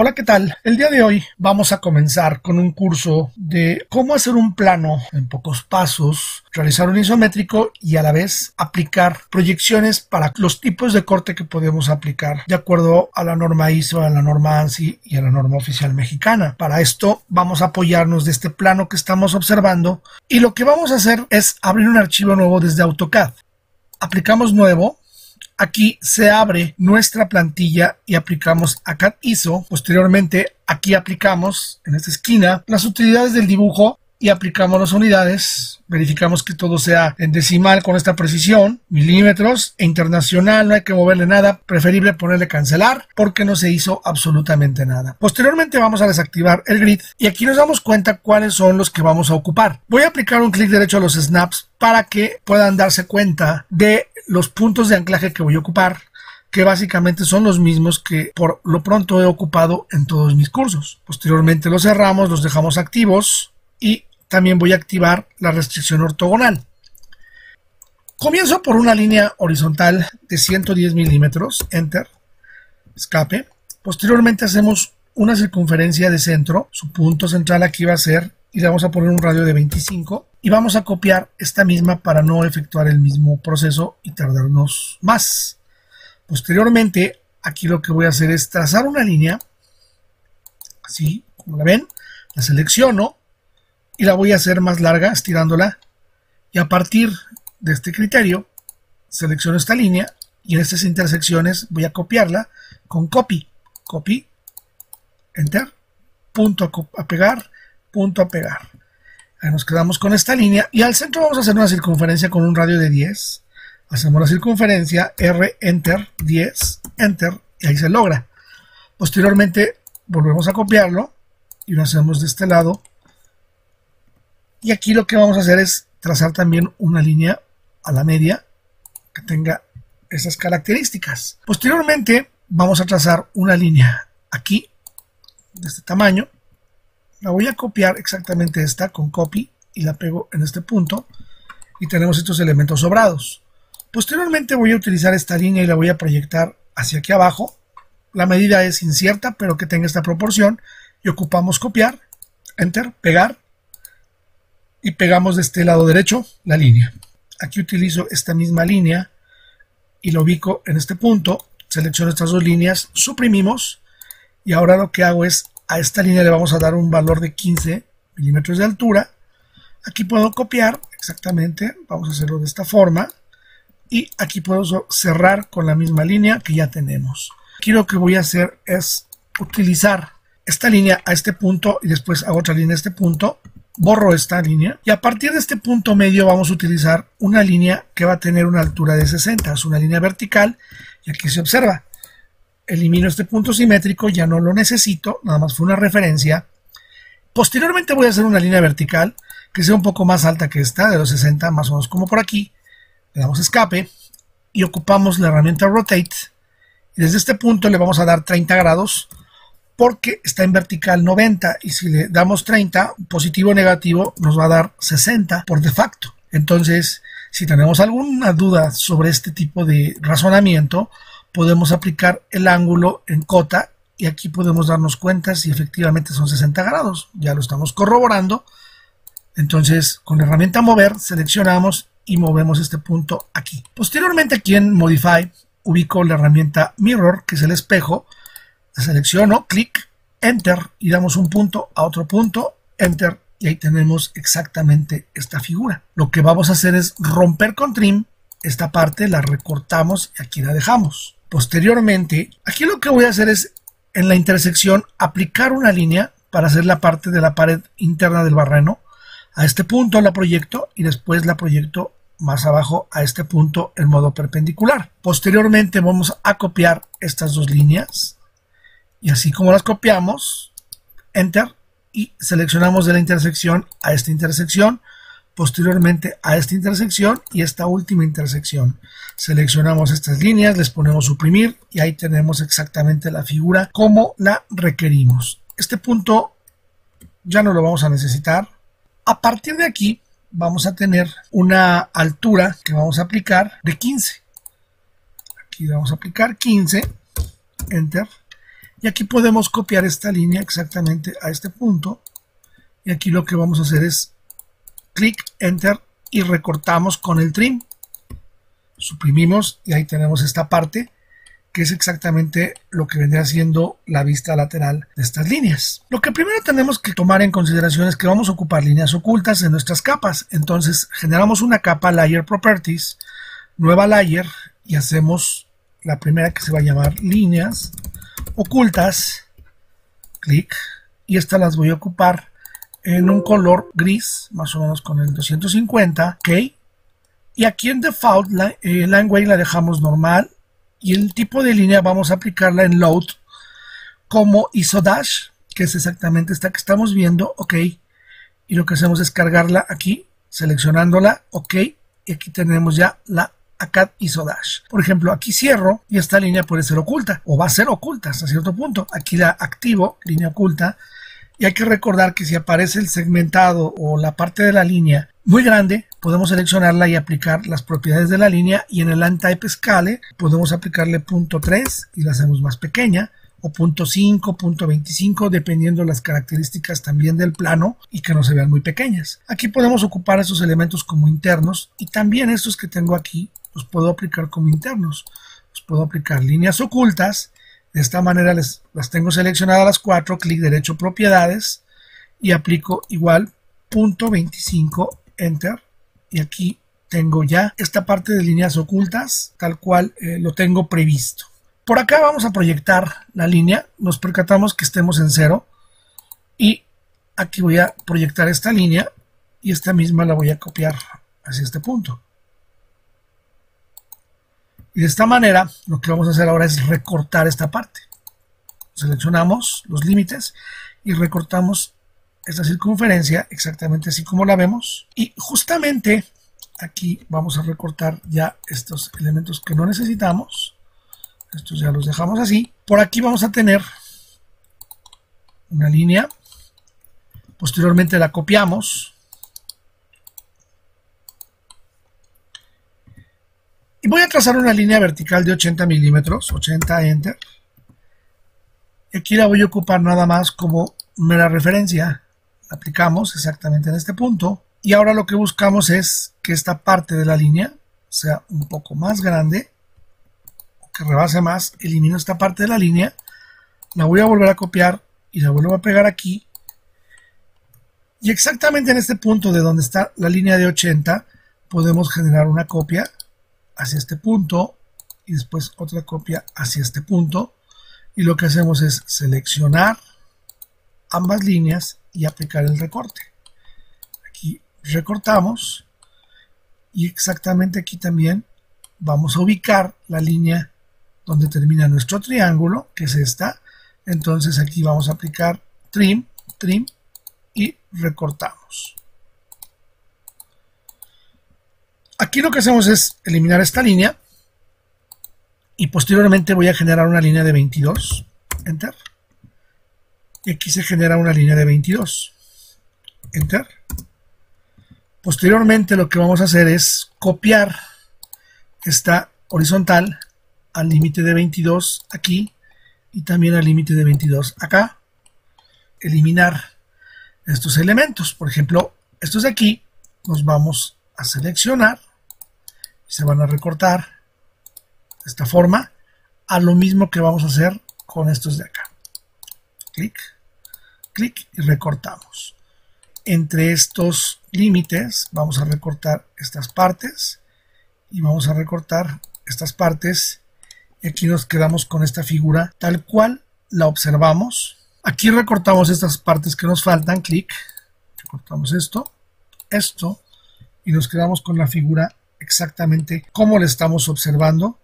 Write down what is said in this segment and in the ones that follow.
Hola, ¿qué tal? El día de hoy vamos a comenzar con un curso de cómo hacer un plano en pocos pasos, realizar un isométrico y a la vez aplicar proyecciones para los tipos de corte que podemos aplicar de acuerdo a la norma ISO, a la norma ANSI y a la norma oficial mexicana. Para esto vamos a apoyarnos de este plano que estamos observando y lo que vamos a hacer es abrir un archivo nuevo desde AutoCAD. Aplicamos nuevo. Aquí se abre nuestra plantilla y aplicamos a CAD ISO. Posteriormente, aquí aplicamos en esta esquina las utilidades del dibujo y aplicamos las unidades. Verificamos que todo sea en decimal con esta precisión, milímetros e internacional. No hay que moverle nada. Preferible ponerle cancelar porque no se hizo absolutamente nada. Posteriormente vamos a desactivar el grid y aquí nos damos cuenta cuáles son los que vamos a ocupar. Voy a aplicar un clic derecho a los snaps para que puedan darse cuenta de los puntos de anclaje que voy a ocupar, que básicamente son los mismos que por lo pronto he ocupado en todos mis cursos. Posteriormente los cerramos, los dejamos activos y también voy a activar la restricción ortogonal. Comienzo por una línea horizontal de 110 milímetros, enter, escape. Posteriormente hacemos una circunferencia de centro, su punto central aquí va a ser, y le vamos a poner un radio de 25 y vamos a copiar esta misma para no efectuar el mismo proceso y tardarnos más. Posteriormente aquí lo que voy a hacer es trazar una línea, así como la ven, la selecciono y la voy a hacer más larga estirándola y a partir de este criterio selecciono esta línea y en estas intersecciones voy a copiarla con copy, enter, punto a pegar, punto a pegar. Ahí nos quedamos con esta línea y al centro vamos a hacer una circunferencia con un radio de 10. Hacemos la circunferencia, R, enter, 10, enter y ahí se logra. Posteriormente volvemos a copiarlo y lo hacemos de este lado. Y aquí lo que vamos a hacer es trazar también una línea a la media que tenga esas características. Posteriormente vamos a trazar una línea aquí de este tamaño. La voy a copiar exactamente esta con copy y la pego en este punto y tenemos estos elementos sobrados. Posteriormente voy a utilizar esta línea y la voy a proyectar hacia aquí abajo. La medida es incierta pero que tenga esta proporción y ocupamos copiar, enter, pegar y pegamos de este lado derecho la línea. Aquí utilizo esta misma línea y la ubico en este punto, selecciono estas dos líneas, suprimimos y ahora lo que hago es a esta línea le vamos a dar un valor de 15 milímetros de altura. Aquí puedo copiar exactamente, vamos a hacerlo de esta forma. Y aquí puedo cerrar con la misma línea que ya tenemos. Aquí lo que voy a hacer es utilizar esta línea a este punto y después a otra línea a este punto. Borro esta línea y a partir de este punto medio vamos a utilizar una línea que va a tener una altura de 60. Es una línea vertical y aquí se observa. Elimino este punto simétrico, ya no lo necesito, nada más fue una referencia. Posteriormente voy a hacer una línea vertical que sea un poco más alta que esta, de los 60, más o menos como por aquí. Le damos escape y ocupamos la herramienta rotate. Y desde este punto le vamos a dar 30 grados porque está en vertical 90 y si le damos 30, positivo o negativo, nos va a dar 60 por de facto. Entonces, si tenemos alguna duda sobre este tipo de razonamiento, podemos aplicar el ángulo en cota y aquí podemos darnos cuenta si efectivamente son 60 grados. Ya lo estamos corroborando. Entonces, con la herramienta mover, seleccionamos y movemos este punto aquí. Posteriormente, aquí en Modify, ubico la herramienta Mirror, que es el espejo. La selecciono, clic, Enter y damos un punto a otro punto, Enter y ahí tenemos exactamente esta figura. Lo que vamos a hacer es romper con Trim. Esta parte la recortamos y aquí la dejamos. Posteriormente, aquí lo que voy a hacer es en la intersección aplicar una línea para hacer la parte de la pared interna del barreno. A este punto la proyecto y después la proyecto más abajo a este punto en modo perpendicular. Posteriormente vamos a copiar estas dos líneas y así como las copiamos, Enter y seleccionamos de la intersección a esta intersección. Posteriormente a esta intersección y esta última intersección. Seleccionamos estas líneas, les ponemos suprimir y ahí tenemos exactamente la figura como la requerimos. Este punto ya no lo vamos a necesitar. A partir de aquí vamos a tener una altura que vamos a aplicar de 15. Aquí vamos a aplicar 15, Enter Y aquí podemos copiar esta línea exactamente a este punto. Y aquí lo que vamos a hacer es clic, enter y recortamos con el trim. Suprimimos y ahí tenemos esta parte que es exactamente lo que vendría siendo la vista lateral de estas líneas. Lo que primero tenemos que tomar en consideración es que vamos a ocupar líneas ocultas en nuestras capas. Entonces generamos una capa, Layer Properties, nueva Layer, y hacemos la primera que se va a llamar líneas ocultas, clic, y estas las voy a ocupar en un color gris, más o menos con el 250, ok, y aquí en Default Language la dejamos normal, y el tipo de línea vamos a aplicarla en Load como ISO Dash, que es exactamente esta que estamos viendo, ok, y lo que hacemos es cargarla aquí, seleccionándola, ok, y aquí tenemos ya la ACAD ISO Dash. Por ejemplo, aquí cierro y esta línea puede ser oculta, o va a ser oculta hasta cierto punto. Aquí la activo, línea oculta, y hay que recordar que si aparece el segmentado o la parte de la línea muy grande, podemos seleccionarla y aplicar las propiedades de la línea, y en el Untype Scale podemos aplicarle 0.3 y la hacemos más pequeña, o 0.5, 0.25, dependiendo las características también del plano y que no se vean muy pequeñas. Aquí podemos ocupar esos elementos como internos, y también estos que tengo aquí los puedo aplicar como internos. Los puedo aplicar líneas ocultas. De esta manera las tengo seleccionadas las 4, clic derecho propiedades y aplico igual 0.25, enter, y aquí tengo ya esta parte de líneas ocultas tal cual lo tengo previsto. Por acá vamos a proyectar la línea, nos percatamos que estemos en 0 y aquí voy a proyectar esta línea y esta misma la voy a copiar hacia este punto. Y de esta manera lo que vamos a hacer ahora es recortar esta parte. Seleccionamos los límites y recortamos esta circunferencia exactamente así como la vemos. Y justamente aquí vamos a recortar ya estos elementos que no necesitamos. Estos ya los dejamos así. Por aquí vamos a tener una línea. Posteriormente la copiamos. Y voy a trazar una línea vertical de 80 milímetros, 80, enter. Y aquí la voy a ocupar nada más como mera referencia. La aplicamos exactamente en este punto. Y ahora lo que buscamos es que esta parte de la línea sea un poco más grande, o que rebase más. Elimino esta parte de la línea. La voy a volver a copiar y la vuelvo a pegar aquí. Y exactamente en este punto de donde está la línea de 80, podemos generar una copia hacia este punto y después otra copia hacia este punto, y lo que hacemos es seleccionar ambas líneas y aplicar el recorte. Aquí recortamos y exactamente aquí también vamos a ubicar la línea donde termina nuestro triángulo, que es esta. Entonces aquí vamos a aplicar trim, trim y recortamos. Aquí lo que hacemos es eliminar esta línea y posteriormente voy a generar una línea de 22, enter, y aquí se genera una línea de 22, enter. Posteriormente lo que vamos a hacer es copiar esta horizontal al límite de 22 aquí y también al límite de 22 acá, eliminar estos elementos. Por ejemplo, estos de aquí los vamos a seleccionar. Se van a recortar de esta forma, a lo mismo que vamos a hacer con estos de acá. Clic, clic y recortamos. Entre estos límites vamos a recortar estas partes y vamos a recortar estas partes, y aquí nos quedamos con esta figura tal cual la observamos. Aquí recortamos estas partes que nos faltan, clic, recortamos esto, esto, y nos quedamos con la figura exactamente como la estamos observando.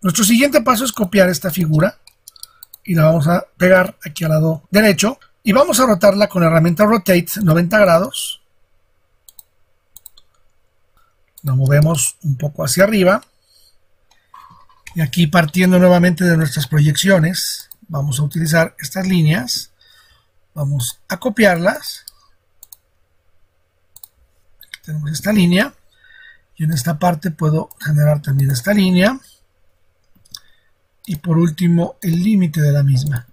Nuestro siguiente paso es copiar esta figura y la vamos a pegar aquí al lado derecho y vamos a rotarla con la herramienta Rotate 90 grados. La movemos un poco hacia arriba y aquí, partiendo nuevamente de nuestras proyecciones, vamos a utilizar estas líneas, vamos a copiarlas. Aquí tenemos esta línea. Y en esta parte puedo generar también esta línea. Y por último, el límite de la misma.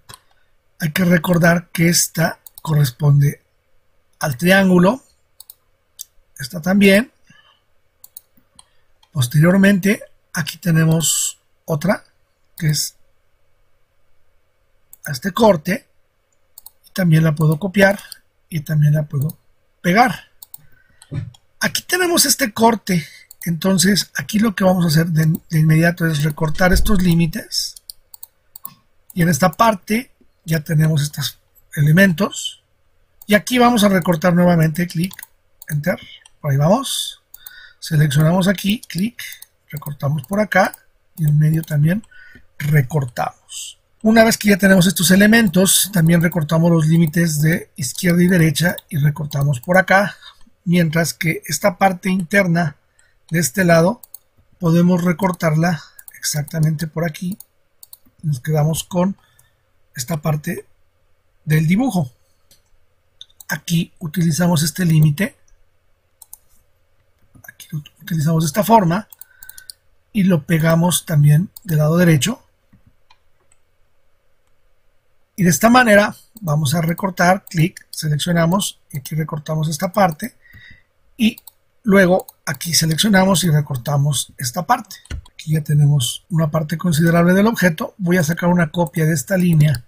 Hay que recordar que esta corresponde al triángulo. Esta también. Posteriormente, aquí tenemos otra, que es a este corte. Y también la puedo copiar y también la puedo pegar. Aquí tenemos este corte. Entonces, aquí lo que vamos a hacer de inmediato es recortar estos límites. Y en esta parte ya tenemos estos elementos. Y aquí vamos a recortar nuevamente, clic, enter. Por ahí vamos. Seleccionamos aquí, clic, recortamos por acá. Y en medio también recortamos. Una vez que ya tenemos estos elementos, también recortamos los límites de izquierda y derecha y recortamos por acá. Mientras que esta parte interna de este lado podemos recortarla exactamente por aquí. Nos quedamos con esta parte del dibujo. Aquí utilizamos este límite. Aquí utilizamos de esta forma y lo pegamos también del lado derecho. Y de esta manera vamos a recortar, clic, seleccionamos y aquí recortamos esta parte. Y luego aquí seleccionamos y recortamos esta parte. Aquí ya tenemos una parte considerable del objeto. Voy a sacar una copia de esta línea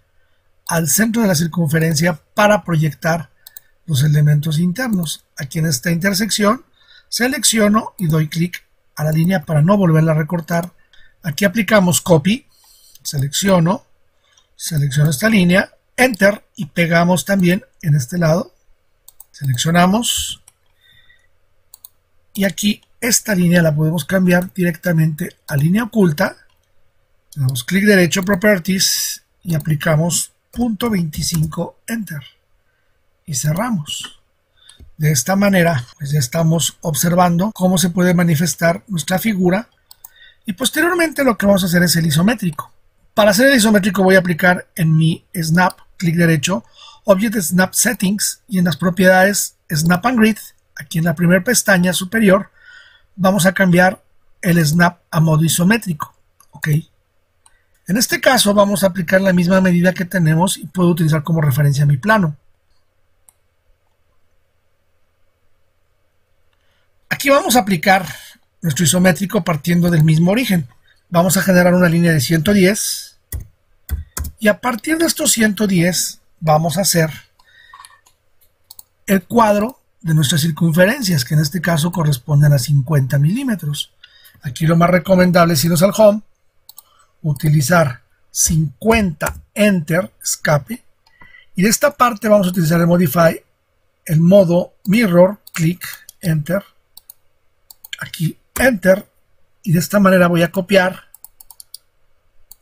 al centro de la circunferencia para proyectar los elementos internos. Aquí en esta intersección selecciono y doy clic a la línea para no volverla a recortar. Aquí aplicamos copy, selecciono esta línea, enter y pegamos también en este lado. Seleccionamos y aquí esta línea la podemos cambiar directamente a línea oculta. Damos clic derecho, Properties y aplicamos punto 25, enter y cerramos. De esta manera pues ya estamos observando cómo se puede manifestar nuestra figura y posteriormente lo que vamos a hacer es el isométrico. Para hacer el isométrico voy a aplicar en mi Snap, clic derecho, Object Snap Settings y en las propiedades Snap and Grid, aquí en la primera pestaña superior, vamos a cambiar el Snap a modo isométrico. ¿Ok? En este caso vamos a aplicar la misma medida que tenemos y puedo utilizar como referencia mi plano. Aquí vamos a aplicar nuestro isométrico partiendo del mismo origen. Vamos a generar una línea de 110 y a partir de estos 110 vamos a hacer el cuadro de nuestras circunferencias, que en este caso corresponden a 50 milímetros. Aquí lo más recomendable es irnos al Home, utilizar 50, Enter, escape, y de esta parte vamos a utilizar el Modify, el modo Mirror, clic, Enter, aquí Enter, y de esta manera voy a copiar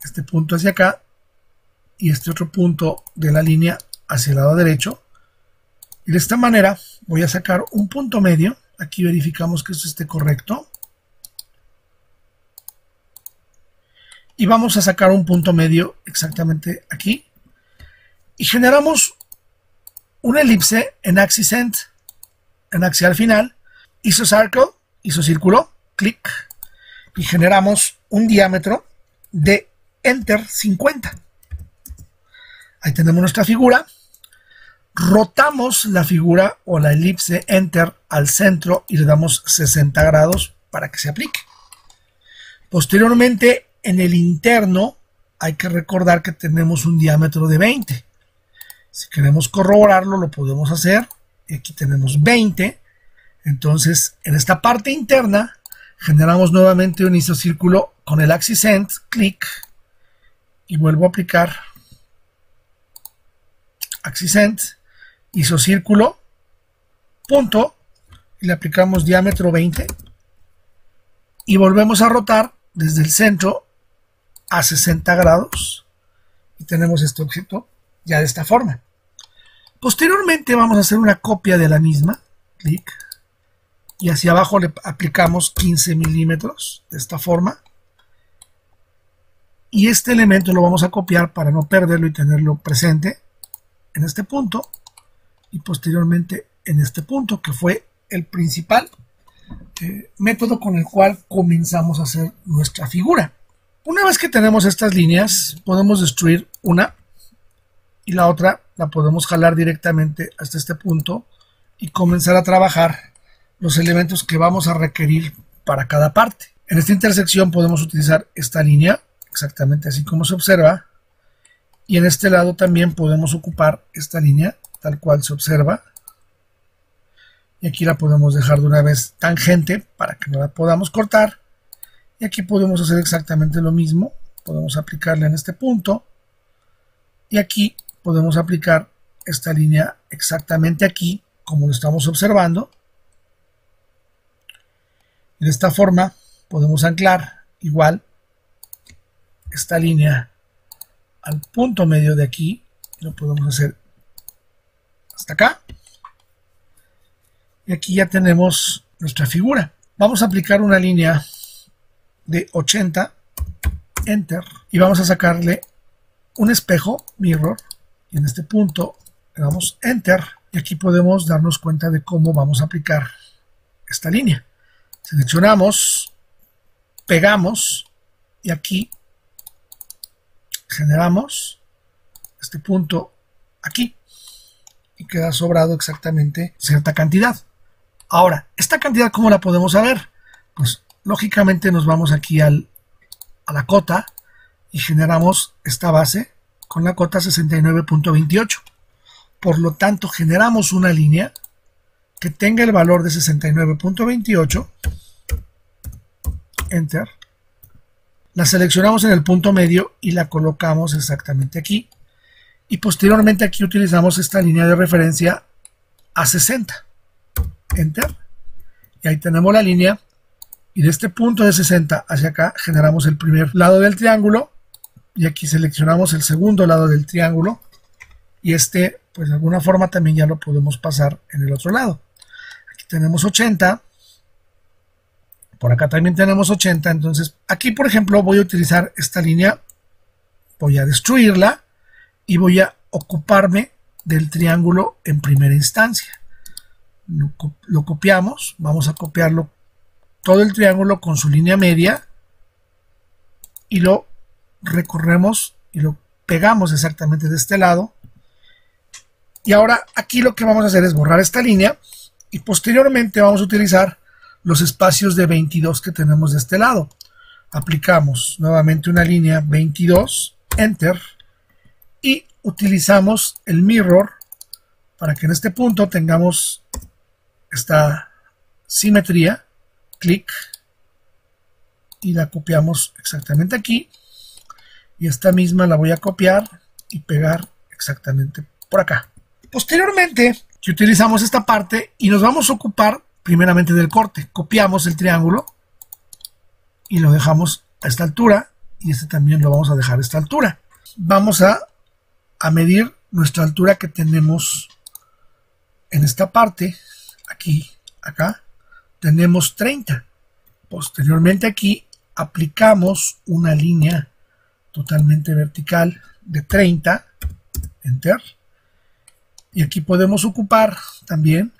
este punto hacia acá y este otro punto de la línea hacia el lado derecho. Y de esta manera voy a sacar un punto medio. Aquí verificamos que esto esté correcto. Y vamos a sacar un punto medio exactamente aquí. Y generamos una elipse en Axis End, en axial final, isocircle, isocírculo, clic. Y generamos un diámetro de Enter 50. Ahí tenemos nuestra figura. Rotamos la figura o la elipse Enter al centro y le damos 60 grados para que se aplique. Posteriormente, en el interno, hay que recordar que tenemos un diámetro de 20. Si queremos corroborarlo, lo podemos hacer. Aquí tenemos 20. Entonces, en esta parte interna, generamos nuevamente un isocírculo con el Axis End, clic, y vuelvo a aplicar Axis End, isocírculo, punto, y le aplicamos diámetro 20, y volvemos a rotar desde el centro a 60 grados, y tenemos este objeto ya de esta forma. Posteriormente vamos a hacer una copia de la misma, clic, y hacia abajo le aplicamos 15 milímetros de esta forma. Y este elemento lo vamos a copiar para no perderlo y tenerlo presente en este punto. Y posteriormente en este punto, que fue el principal método con el cual comenzamos a hacer nuestra figura. Una vez que tenemos estas líneas, podemos destruir una y la otra la podemos jalar directamente hasta este punto y comenzar a trabajar los elementos que vamos a requerir para cada parte. En esta intersección podemos utilizar esta línea, exactamente así como se observa, y en este lado también podemos ocupar esta línea, tal cual se observa, y aquí la podemos dejar de una vez tangente para que no la podamos cortar, y aquí podemos hacer exactamente lo mismo, podemos aplicarla en este punto, y aquí podemos aplicar esta línea exactamente aquí, como lo estamos observando. De esta forma podemos anclar igual esta línea al punto medio de aquí, lo podemos hacer hasta acá, y aquí ya tenemos nuestra figura. Vamos a aplicar una línea de 80, enter, y vamos a sacarle un espejo, mirror, y en este punto le damos enter, y aquí podemos darnos cuenta de cómo vamos a aplicar esta línea. Seleccionamos, pegamos, y aquí generamos este punto aquí, y queda sobrado exactamente cierta cantidad. Ahora, esta cantidad, ¿cómo la podemos saber? Pues lógicamente nos vamos aquí a la cota y generamos esta base con la cota 69.28. Por lo tanto, generamos una línea que tenga el valor de 69.28. Enter. La seleccionamos en el punto medio y la colocamos exactamente aquí. Y posteriormente aquí utilizamos esta línea de referencia a 60. Enter. Y ahí tenemos la línea. Y de este punto de 60 hacia acá generamos el primer lado del triángulo. Y aquí seleccionamos el segundo lado del triángulo. Y este, pues de alguna forma también ya lo podemos pasar en el otro lado. Aquí tenemos 80. Por acá también tenemos 80. Entonces aquí, por ejemplo, voy a utilizar esta línea. Voy a destruirla. Y voy a ocuparme del triángulo en primera instancia. Lo copiamos. Vamos a copiarlo todo el triángulo con su línea media. Y lo recorremos y lo pegamos exactamente de este lado. Y ahora aquí lo que vamos a hacer es borrar esta línea. Y posteriormente vamos a utilizar los espacios de 22 que tenemos de este lado. Aplicamos nuevamente una línea 22. Enter. Y utilizamos el mirror para que en este punto tengamos esta simetría. Clic. Y la copiamos exactamente aquí. Y esta misma la voy a copiar y pegar exactamente por acá. Posteriormente, que utilizamos esta parte y nos vamos a ocupar primeramente del corte. Copiamos el triángulo y lo dejamos a esta altura. Y este también lo vamos a dejar a esta altura. Vamos a medir nuestra altura que tenemos en esta parte. Aquí, acá, tenemos 30. Posteriormente aquí aplicamos una línea totalmente vertical de 30. Enter. Y aquí podemos ocupar también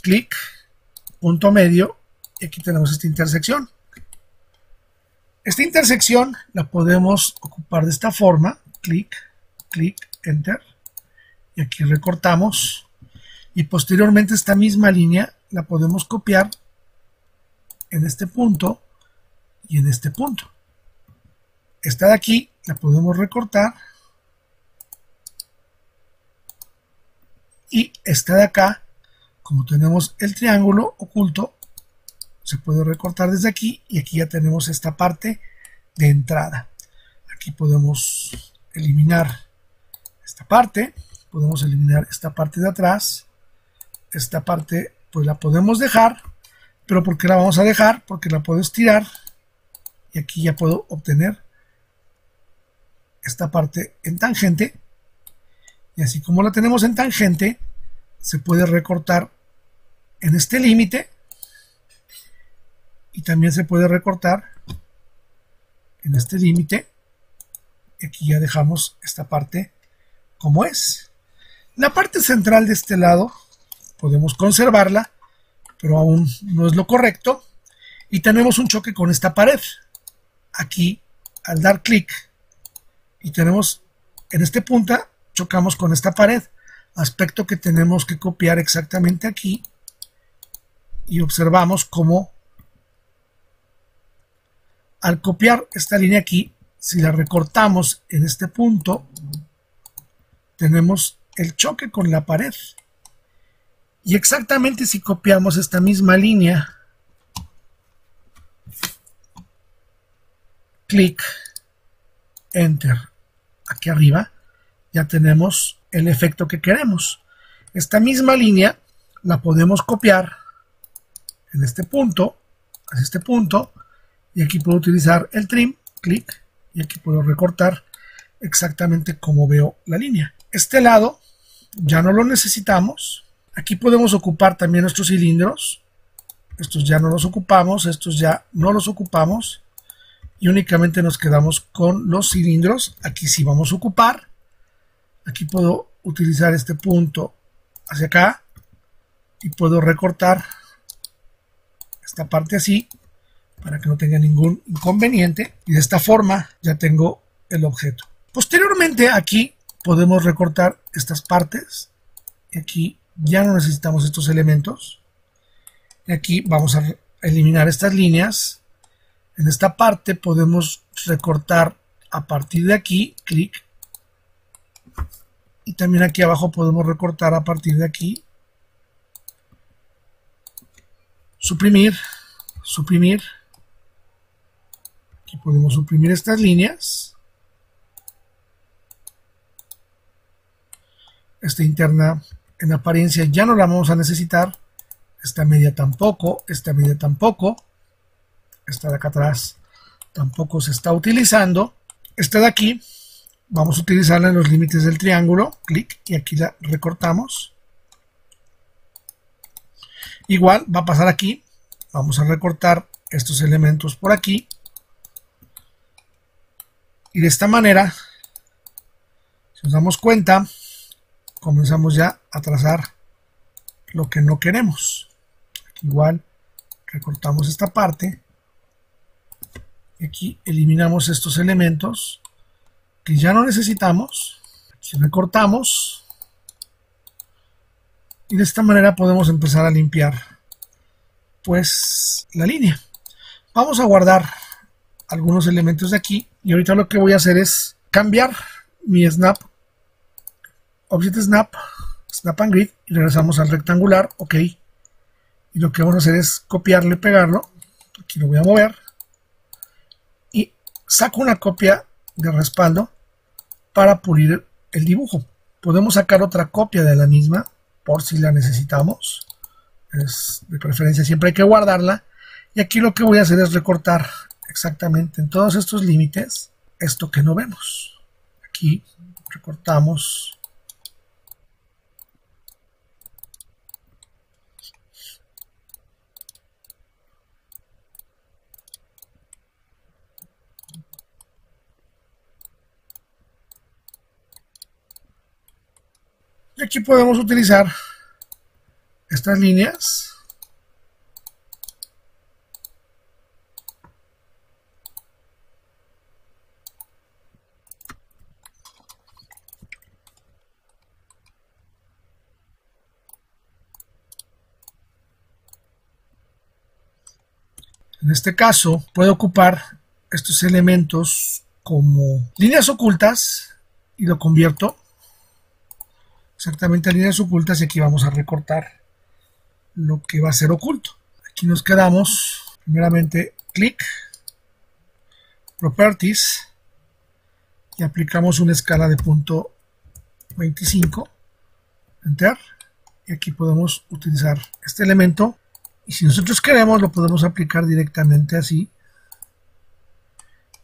clic, punto medio, y aquí tenemos esta intersección. Esta intersección la podemos ocupar de esta forma, clic, clic, enter, y aquí recortamos, y posteriormente esta misma línea la podemos copiar en este punto y en este punto. Esta de aquí la podemos recortar, y esta de acá, como tenemos el triángulo oculto, se puede recortar desde aquí, y aquí ya tenemos esta parte de entrada. Aquí podemos eliminar esta parte, podemos eliminar esta parte de atrás. Esta parte pues la podemos dejar, pero ¿por qué la vamos a dejar? Porque la puedo estirar, y aquí ya puedo obtener esta parte en tangente. Y así como la tenemos en tangente, se puede recortar en este límite, y también se puede recortar en este límite. Y aquí ya dejamos esta parte como es. La parte central de este lado podemos conservarla, pero aún no es lo correcto, y tenemos un choque con esta pared. Aquí, al dar clic, y tenemos En este punto chocamos con esta pared, aspecto que tenemos que copiar exactamente aquí, y observamos cómo al copiar esta línea aquí, si la recortamos en este punto, tenemos el choque con la pared. Y exactamente si copiamos esta misma línea, clic, enter, aquí arriba, ya tenemos el efecto que queremos. Esta misma línea la podemos copiar en este punto, hacia este punto, y aquí puedo utilizar el trim, clic, y aquí puedo recortar exactamente como veo la línea. Este lado ya no lo necesitamos. Aquí podemos ocupar también nuestros cilindros. Estos ya no los ocupamos, estos ya no los ocupamos. Y únicamente nos quedamos con los cilindros. Aquí sí vamos a ocupar. Aquí puedo utilizar este punto hacia acá. Y puedo recortar esta parte así, para que no tenga ningún inconveniente. Y de esta forma ya tengo el objeto. Posteriormente aquí podemos recortar estas partes. Y aquí ya no necesitamos estos elementos. Y aquí vamos a eliminar estas líneas. En esta parte podemos recortar a partir de aquí, clic. Y también aquí abajo podemos recortar a partir de aquí. Suprimir, suprimir. Aquí podemos suprimir estas líneas. Esta interna en apariencia ya no la vamos a necesitar. Esta media tampoco, esta media tampoco. Esta de acá atrás tampoco se está utilizando. Esta de aquí vamos a utilizarla en los límites del triángulo. Clic y aquí la recortamos. Igual va a pasar aquí. Vamos a recortar estos elementos por aquí. Y de esta manera, si nos damos cuenta, comenzamos ya a trazar lo que no queremos. Aquí igual recortamos esta parte. Y aquí eliminamos estos elementos que ya no necesitamos. Aquí recortamos. Y de esta manera podemos empezar a limpiar pues la línea. Vamos a guardar algunos elementos de aquí. Y ahorita lo que voy a hacer es cambiar mi snap, object snap, snap and grid, y regresamos al rectangular, ok. Y lo que vamos a hacer es copiarlo y pegarlo. Aquí lo voy a mover. Y saco una copia de respaldo para pulir el dibujo. Podemos sacar otra copia de la misma por si la necesitamos. Es de preferencia, siempre hay que guardarla. Y aquí lo que voy a hacer es recortar exactamente en todos estos límites esto que no vemos. Aquí recortamos. Y aquí podemos utilizar estas líneas. En este caso, puedo ocupar estos elementos como líneas ocultas y lo convierto exactamente a líneas ocultas, y aquí vamos a recortar lo que va a ser oculto. Aquí nos quedamos, primeramente clic, properties, y aplicamos una escala de punto 25, enter, y aquí podemos utilizar este elemento. Y si nosotros queremos, lo podemos aplicar directamente así.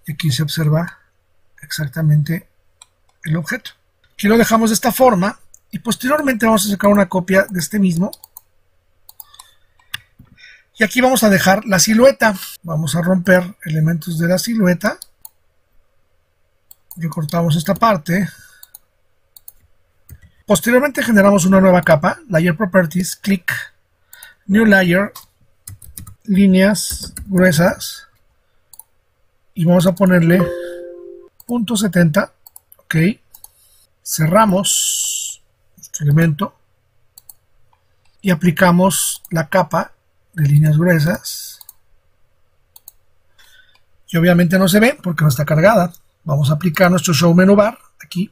Y aquí se observa exactamente el objeto. Aquí lo dejamos de esta forma. Y posteriormente vamos a sacar una copia de este mismo. Y aquí vamos a dejar la silueta. Vamos a romper elementos de la silueta. Recortamos esta parte. Posteriormente generamos una nueva capa. Layer Properties, clic. New Layer, líneas gruesas, y vamos a ponerle .70, ok. cerramos nuestro elemento y aplicamos la capa de líneas gruesas. Y obviamente no se ve porque no está cargada. Vamos a aplicar nuestro Show Menu Bar aquí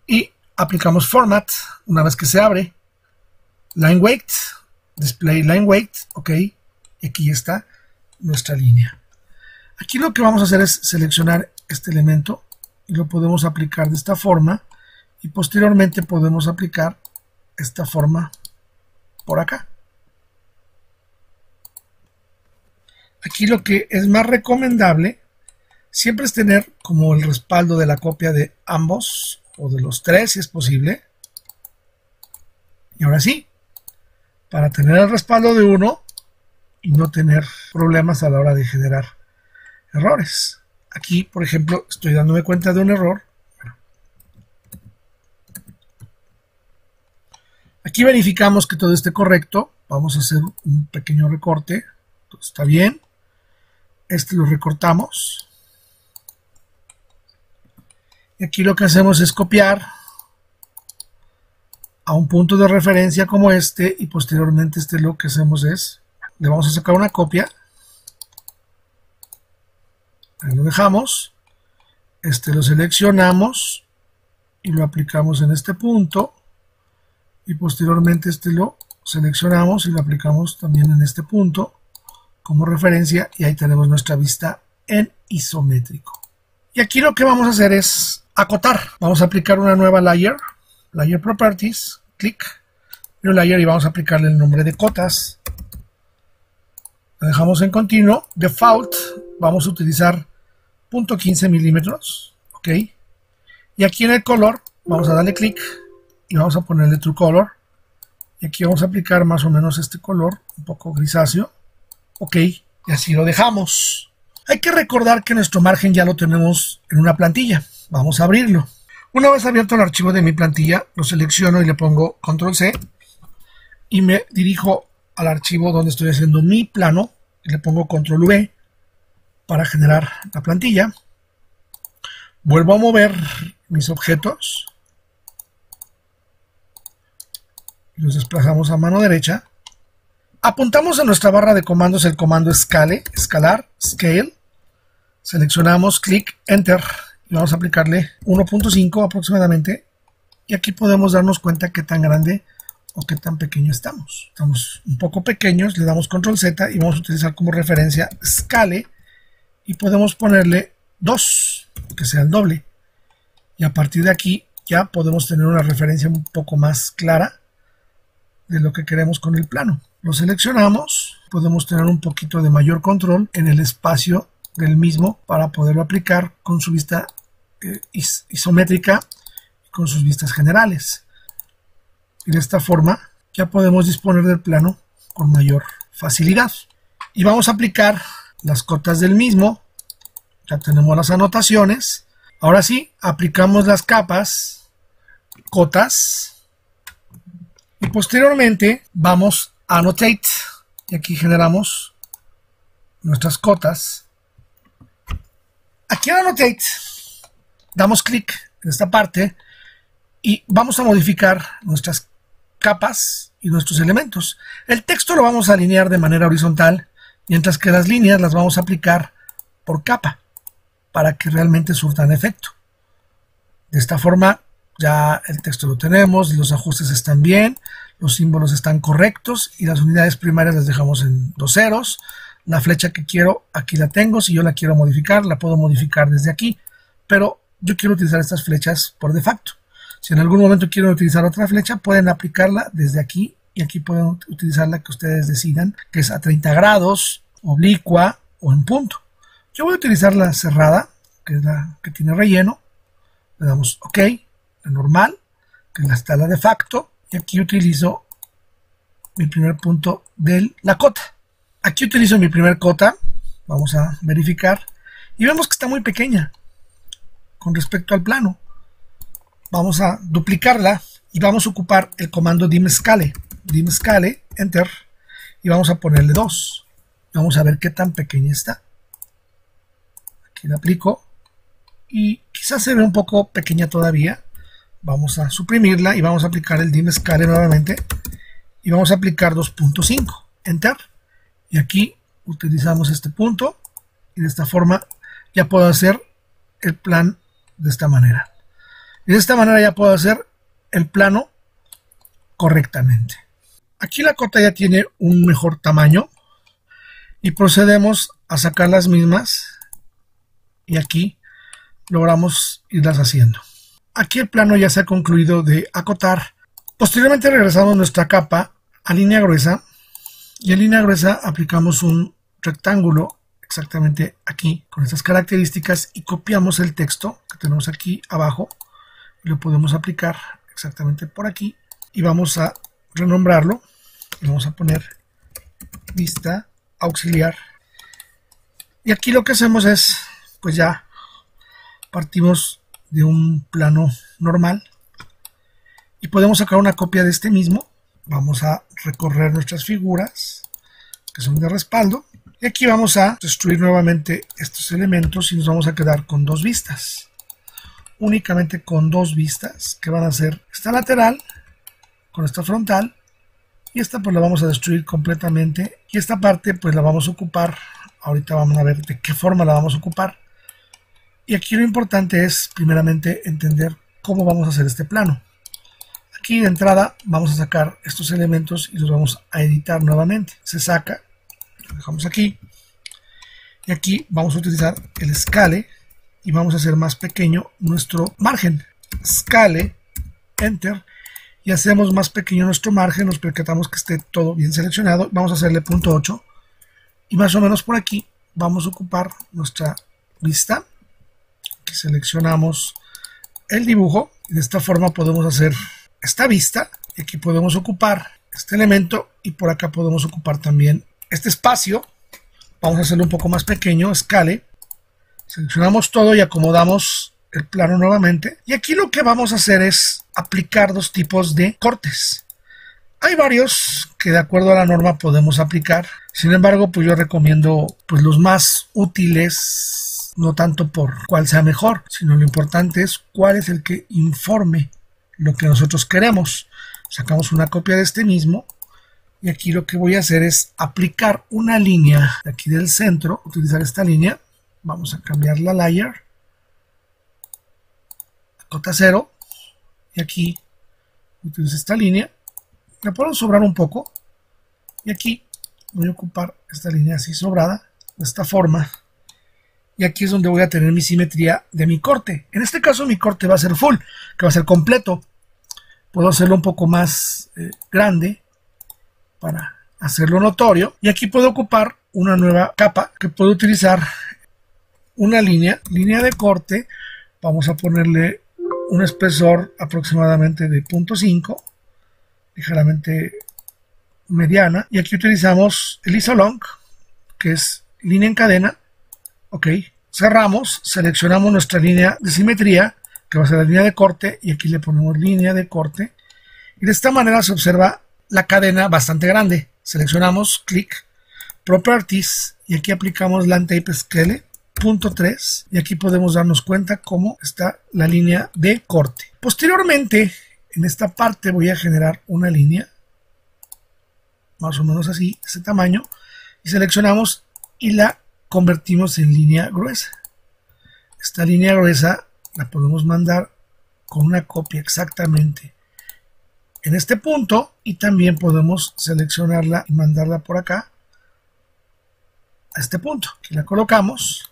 y aplicamos Format una vez que se abre. Line Weight, Display Line Weight, ok, y aquí está nuestra línea. Aquí lo que vamos a hacer es seleccionar este elemento y lo podemos aplicar de esta forma y posteriormente podemos aplicar esta forma por acá. Aquí lo que es más recomendable siempre es tener como el respaldo de la copia de ambos o de los tres si es posible. Y ahora sí, para tener el respaldo de uno y no tener problemas a la hora de generar errores. Aquí, por ejemplo, estoy dándome cuenta de un error. Aquí verificamos que todo esté correcto. Vamos a hacer un pequeño recorte. Todo está bien. Este lo recortamos. Y aquí lo que hacemos es copiar a un punto de referencia como este y posteriormente lo que hacemos es, le vamos a sacar una copia. Ahí lo dejamos. Lo seleccionamos y lo aplicamos en este punto. Y posteriormente lo seleccionamos y lo aplicamos también en este punto como referencia y ahí tenemos nuestra vista en isométrico. Y aquí lo que vamos a hacer es acotar. Vamos a aplicar una nueva layer, Layer Properties, clic, New Layer y vamos a aplicarle el nombre de cotas. Lo dejamos en continuo. Default, vamos a utilizar 0.15 milímetros, ok. Y aquí en el color vamos a darle clic y vamos a ponerle True Color. Y aquí vamos a aplicar más o menos este color, un poco grisáceo. Ok, y así lo dejamos. Hay que recordar que nuestro margen ya lo tenemos en una plantilla. Vamos a abrirlo. Una vez abierto el archivo de mi plantilla, lo selecciono y le pongo Control C. Y me dirijo al archivo donde estoy haciendo mi plano. Y le pongo Control V para generar la plantilla. Vuelvo a mover mis objetos. Los desplazamos a mano derecha. Apuntamos en nuestra barra de comandos el comando Scale, escalar, Scale. Seleccionamos, clic, Enter. Y vamos a aplicarle 1.5 aproximadamente. Y aquí podemos darnos cuenta qué tan grande o qué tan pequeño estamos. Estamos un poco pequeños, le damos Control Z y vamos a utilizar como referencia Scale. Y podemos ponerle 2, que sea el doble. Y a partir de aquí ya podemos tener una referencia un poco más clara de lo que queremos con el plano. Lo seleccionamos, podemos tener un poquito de mayor control en el espacio del mismo para poderlo aplicar con su vista isométrica y con sus vistas generales. Y de esta forma ya podemos disponer del plano con mayor facilidad. Y vamos a aplicar las cotas del mismo. Ya tenemos las anotaciones. Ahora sí, aplicamos las capas, cotas. Y posteriormente vamos a Annotate y aquí generamos nuestras cotas. Aquí en Annotate damos clic en esta parte y vamos a modificar nuestras capas y nuestros elementos. El texto lo vamos a alinear de manera horizontal, mientras que las líneas las vamos a aplicar por capa para que realmente surtan efecto. De esta forma ya el texto lo tenemos, los ajustes están bien, los símbolos están correctos y las unidades primarias las dejamos en 2 ceros. La flecha que quiero, aquí la tengo. Si yo la quiero modificar, la puedo modificar desde aquí, pero yo quiero utilizar estas flechas por defecto. Si en algún momento quieren utilizar otra flecha, pueden aplicarla desde aquí y aquí pueden utilizar la que ustedes decidan, que es a 30 grados, oblicua o en punto. Yo voy a utilizar la cerrada, que es la que tiene relleno. Le damos OK, la normal, que está la de facto, y aquí utilizo mi primer punto de la cota. Aquí utilizo mi primer cota, vamos a verificar, y vemos que está muy pequeña con respecto al plano. Vamos a duplicarla y vamos a ocupar el comando dim scale, enter, y vamos a ponerle 2. Vamos a ver qué tan pequeña está. Aquí la aplico y quizás se ve un poco pequeña todavía. Vamos a suprimirla y vamos a aplicar el dim scale nuevamente. Y vamos a aplicar 2.5. Enter. Y aquí utilizamos este punto. Y de esta forma ya puedo hacer el plan de esta manera. Y de esta manera ya puedo hacer el plano correctamente. Aquí la cota ya tiene un mejor tamaño. Y procedemos a sacar las mismas. Y aquí logramos irlas haciendo. Aquí el plano ya se ha concluido de acotar. Posteriormente regresamos nuestra capa a línea gruesa. Y en línea gruesa aplicamos un rectángulo exactamente aquí con estas características y copiamos el texto que tenemos aquí abajo. Y lo podemos aplicar exactamente por aquí. Y vamos a renombrarlo. Y vamos a poner vista auxiliar. Y aquí lo que hacemos es, pues ya partimos de un plano normal y podemos sacar una copia de este mismo. Vamos a recorrer nuestras figuras que son de respaldo y aquí vamos a destruir nuevamente estos elementos y nos vamos a quedar con dos vistas, únicamente con dos vistas que van a ser esta lateral con esta frontal y esta pues la vamos a destruir completamente y esta parte pues la vamos a ocupar. Ahorita vamos a ver de qué forma la vamos a ocupar. Y aquí lo importante es primeramente entender cómo vamos a hacer este plano. Aquí de entrada vamos a sacar estos elementos y los vamos a editar nuevamente. Se saca, lo dejamos aquí. Y aquí vamos a utilizar el scale y vamos a hacer más pequeño nuestro margen. Scale, enter. Y hacemos más pequeño nuestro margen, nos percatamos que esté todo bien seleccionado. Vamos a hacerle 0.8 y más o menos por aquí vamos a ocupar nuestra vista. Aquí seleccionamos el dibujo y de esta forma podemos hacer esta vista y aquí podemos ocupar este elemento y por acá podemos ocupar también este espacio. Vamos a hacerlo un poco más pequeño, scale, seleccionamos todo y acomodamos el plano nuevamente y aquí lo que vamos a hacer es aplicar dos tipos de cortes. Hay varios que de acuerdo a la norma podemos aplicar, sin embargo pues yo recomiendo pues los más útiles. No tanto por cuál sea mejor, sino lo importante es cuál es el que informe lo que nosotros queremos. Sacamos una copia de este mismo y aquí lo que voy a hacer es aplicar una línea de aquí del centro, utilizar esta línea. Vamos a cambiar la layer a cota 0 y aquí utilizo esta línea. Me puedo sobrar un poco y aquí voy a ocupar esta línea así sobrada de esta forma. Y aquí es donde voy a tener mi simetría de mi corte. En este caso mi corte va a ser full, que va a ser completo. Puedo hacerlo un poco más grande para hacerlo notorio. Y aquí puedo ocupar una nueva capa que puedo utilizar una línea de corte. Vamos a ponerle un espesor aproximadamente de 0.5, ligeramente mediana. Y aquí utilizamos el isolong, que es línea en cadena. Ok, cerramos, seleccionamos nuestra línea de simetría, que va a ser la línea de corte, y aquí le ponemos línea de corte. Y de esta manera se observa la cadena bastante grande. Seleccionamos, clic, Properties, y aquí aplicamos Land Tape Scale, 0.3, y aquí podemos darnos cuenta cómo está la línea de corte. Posteriormente, en esta parte voy a generar una línea, más o menos así, ese tamaño, y seleccionamos y la convertimos en línea gruesa. Esta línea gruesa la podemos mandar con una copia exactamente en este punto y también podemos seleccionarla y mandarla por acá a este punto. Aquí la colocamos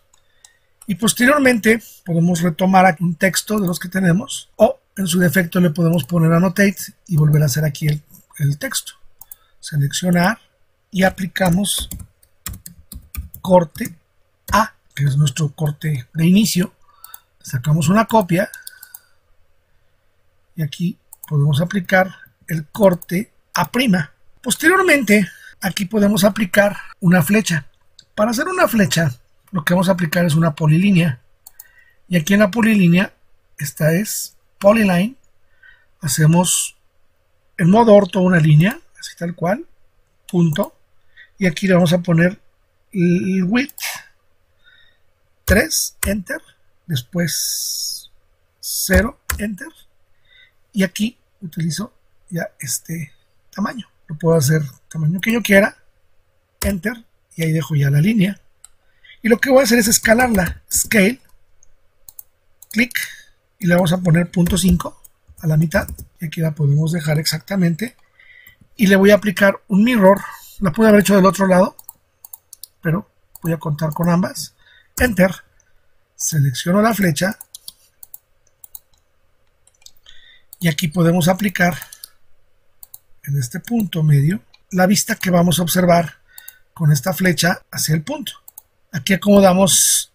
y posteriormente podemos retomar aquí un texto de los que tenemos o en su defecto le podemos poner annotate y volver a hacer aquí el texto. Seleccionar y aplicamos corte A, que es nuestro corte de inicio. Sacamos una copia y aquí podemos aplicar el corte A'. Posteriormente, aquí podemos aplicar una flecha. Para hacer una flecha, lo que vamos a aplicar es una polilínea. Y aquí en la polilínea, esta es Polyline. Hacemos en modo orto una línea, así tal cual, punto. Y aquí le vamos a poner el width 3, enter, después 0, enter, y aquí utilizo ya este tamaño. Lo puedo hacer tamaño que yo quiera, enter, y ahí dejo ya la línea. Y lo que voy a hacer es escalarla, scale, clic, y le vamos a poner 0.5 a la mitad, y aquí la podemos dejar exactamente, y le voy a aplicar un mirror. La pude haber hecho del otro lado, pero voy a contar con ambas, enter, selecciono la flecha, y aquí podemos aplicar en este punto medio la vista que vamos a observar con esta flecha hacia el punto. Aquí acomodamos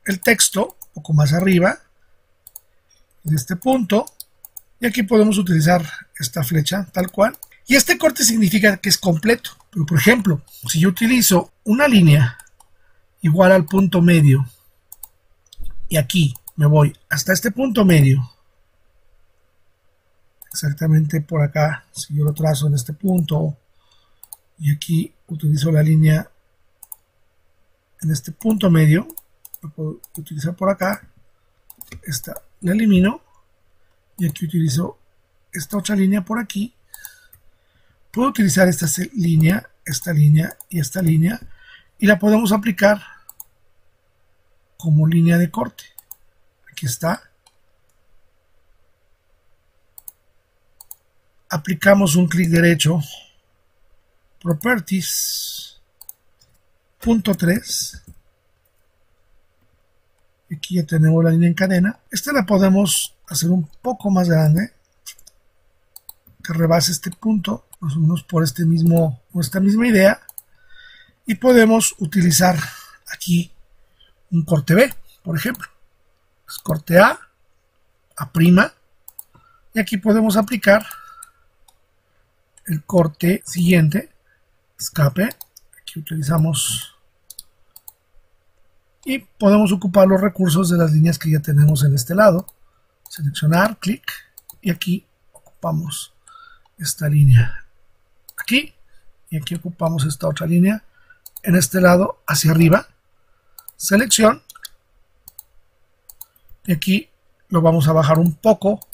el texto un poco más arriba en este punto, y aquí podemos utilizar esta flecha tal cual, y este corte significa que es completo. Pero por ejemplo, si yo utilizo una línea igual al punto medio y aquí me voy hasta este punto medio, exactamente por acá, si yo lo trazo en este punto y aquí utilizo la línea en este punto medio, lo puedo utilizar por acá, esta la elimino y aquí utilizo esta otra línea por aquí. Puedo utilizar esta línea y esta línea, y la podemos aplicar como línea de corte. Aquí está. Aplicamos un clic derecho, Properties, punto 3. Aquí ya tenemos la línea en cadena. Esta la podemos hacer un poco más grande, que rebase este punto, más o menos por esta misma idea, y podemos utilizar aquí un corte B, por ejemplo. Es corte A, A', y aquí podemos aplicar el corte siguiente, escape, aquí utilizamos, y podemos ocupar los recursos de las líneas que ya tenemos en este lado, seleccionar, clic, y aquí ocupamos esta línea aquí, y aquí ocupamos esta otra línea en este lado hacia arriba, selección, y aquí lo vamos a bajar un poco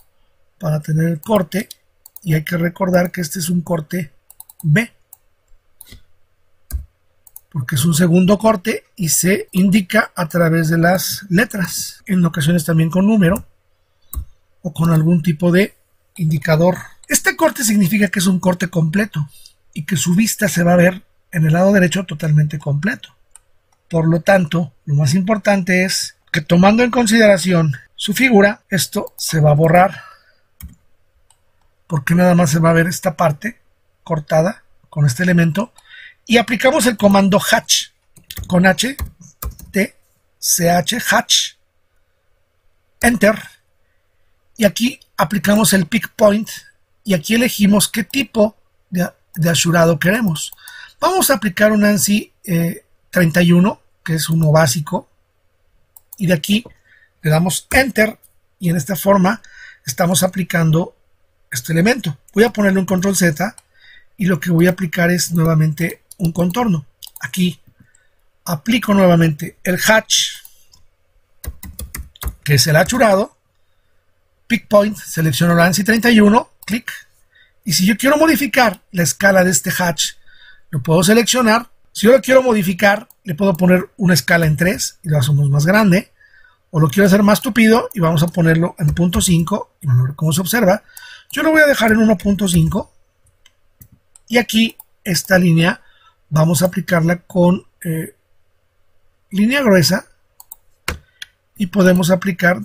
para tener el corte, y hay que recordar que este es un corte B, porque es un segundo corte y se indica a través de las letras, en ocasiones también con número o con algún tipo de indicador. Este corte significa que es un corte completo y que su vista se va a ver en el lado derecho totalmente completo. Por lo tanto, lo más importante es que, tomando en consideración su figura, esto se va a borrar, porque nada más se va a ver esta parte cortada con este elemento, y aplicamos el comando hatch con H, T, CH, hatch, enter, y aquí aplicamos el pick point, y aquí elegimos qué tipo de asurado queremos. Vamos a aplicar un ANSI 31, que es uno básico, y de aquí le damos enter, y en esta forma estamos aplicando este elemento. Voy a ponerle un control Z, y lo que voy a aplicar es nuevamente un contorno. Aquí aplico nuevamente el hatch, que es el achurado, pick point, selecciono el ANSI 31, clic, y si yo quiero modificar la escala de este hatch, lo puedo seleccionar. Si yo lo quiero modificar, le puedo poner una escala en 3 y lo hacemos más grande, o lo quiero hacer más tupido y vamos a ponerlo en 0.5, y bueno, como se observa, yo lo voy a dejar en 1.5, y aquí esta línea vamos a aplicarla con línea gruesa, y podemos aplicar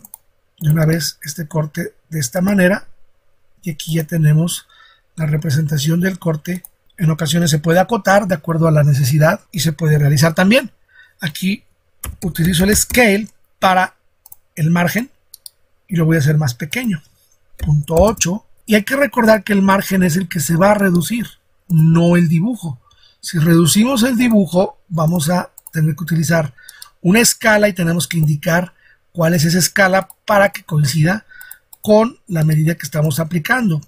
de una vez este corte de esta manera, y aquí ya tenemos la representación del corte. En ocasiones se puede acotar de acuerdo a la necesidad y se puede realizar también. Aquí utilizo el scale para el margen y lo voy a hacer más pequeño, 0.8, y hay que recordar que el margen es el que se va a reducir, no el dibujo. Si reducimos el dibujo, vamos a tener que utilizar una escala y tenemos que indicar cuál es esa escala para que coincida con la medida que estamos aplicando.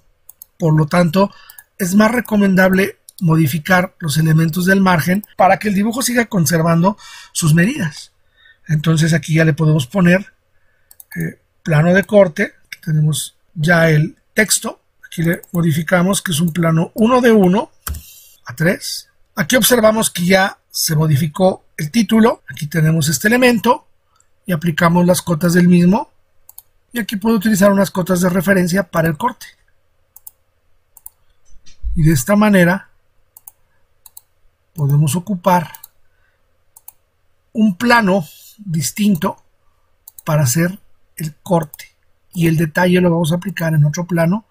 Por lo tanto, es más recomendable modificar los elementos del margen para que el dibujo siga conservando sus medidas. Entonces aquí ya le podemos poner plano de corte. Aquí tenemos ya el texto. Aquí le modificamos que es un plano 1 de 1 a 3. Aquí observamos que ya se modificó el título. Aquí tenemos este elemento y aplicamos las cotas del mismo. Y aquí puedo utilizar unas cotas de referencia para el corte. Y de esta manera podemos ocupar un plano distinto para hacer el corte. Y el detalle lo vamos a aplicar en otro plano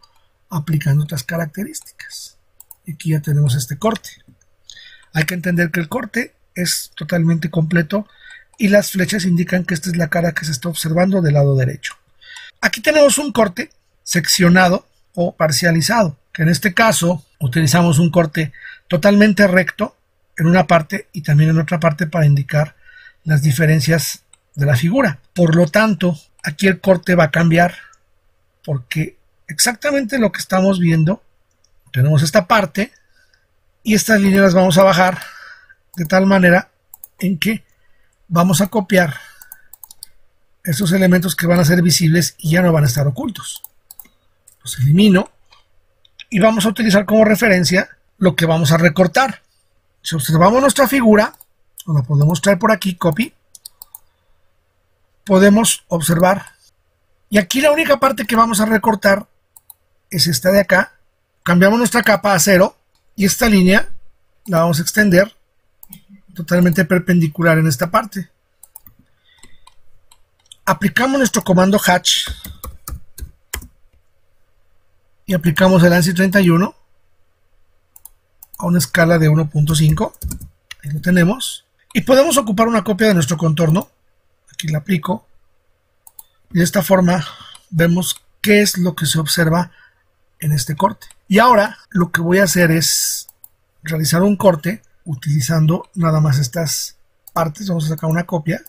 aplicando otras características. Y aquí ya tenemos este corte. Hay que entender que el corte es totalmente completo y las flechas indican que esta es la cara que se está observando del lado derecho. Aquí tenemos un corte seccionado o parcializado, que en este caso utilizamos un corte totalmente recto en una parte y también en otra parte para indicar las diferencias de la figura. Por lo tanto, aquí el corte va a cambiar porque exactamente lo que estamos viendo, tenemos esta parte y estas líneas las vamos a bajar de tal manera en que vamos a copiar estos elementos que van a ser visibles y ya no van a estar ocultos. Los elimino y vamos a utilizar como referencia lo que vamos a recortar. Si observamos nuestra figura, la podemos traer por aquí, copy, podemos observar, y aquí la única parte que vamos a recortar es esta de acá. Cambiamos nuestra capa a 0 y esta línea la vamos a extender totalmente perpendicular en esta parte. Aplicamos nuestro comando hatch y aplicamos el ANSI 31 a una escala de 1.5. Ahí lo tenemos. Y podemos ocupar una copia de nuestro contorno. Aquí la aplico. Y de esta forma vemos qué es lo que se observa en este corte. Y ahora lo que voy a hacer es realizar un corte utilizando nada más estas partes. Vamos a sacar una copia.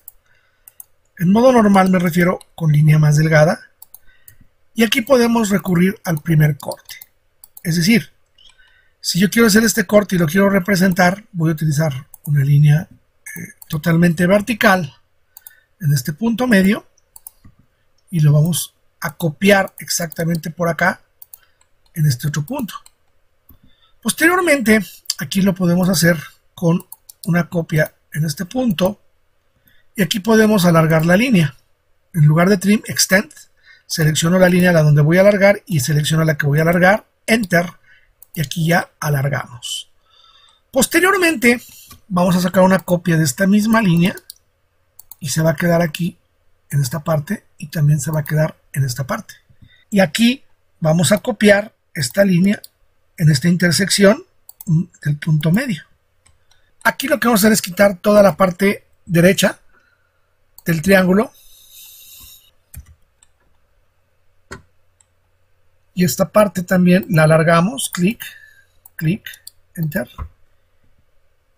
En modo normal me refiero con línea más delgada. Y aquí podemos recurrir al primer corte. Es decir, si yo quiero hacer este corte y lo quiero representar, voy a utilizar una línea totalmente vertical en este punto medio. Y lo vamos a copiar exactamente por acá en este otro punto. Posteriormente, aquí lo podemos hacer con una copia en este punto. Y aquí podemos alargar la línea. En lugar de trim, extend, selecciono la línea a la donde voy a alargar y selecciono la que voy a alargar, enter, y aquí ya alargamos. Posteriormente, vamos a sacar una copia de esta misma línea y se va a quedar aquí en esta parte y también se va a quedar en esta parte. Y aquí vamos a copiar esta línea en esta intersección del punto medio. Aquí lo que vamos a hacer es quitar toda la parte derecha del triángulo y esta parte también la alargamos, clic, clic, enter,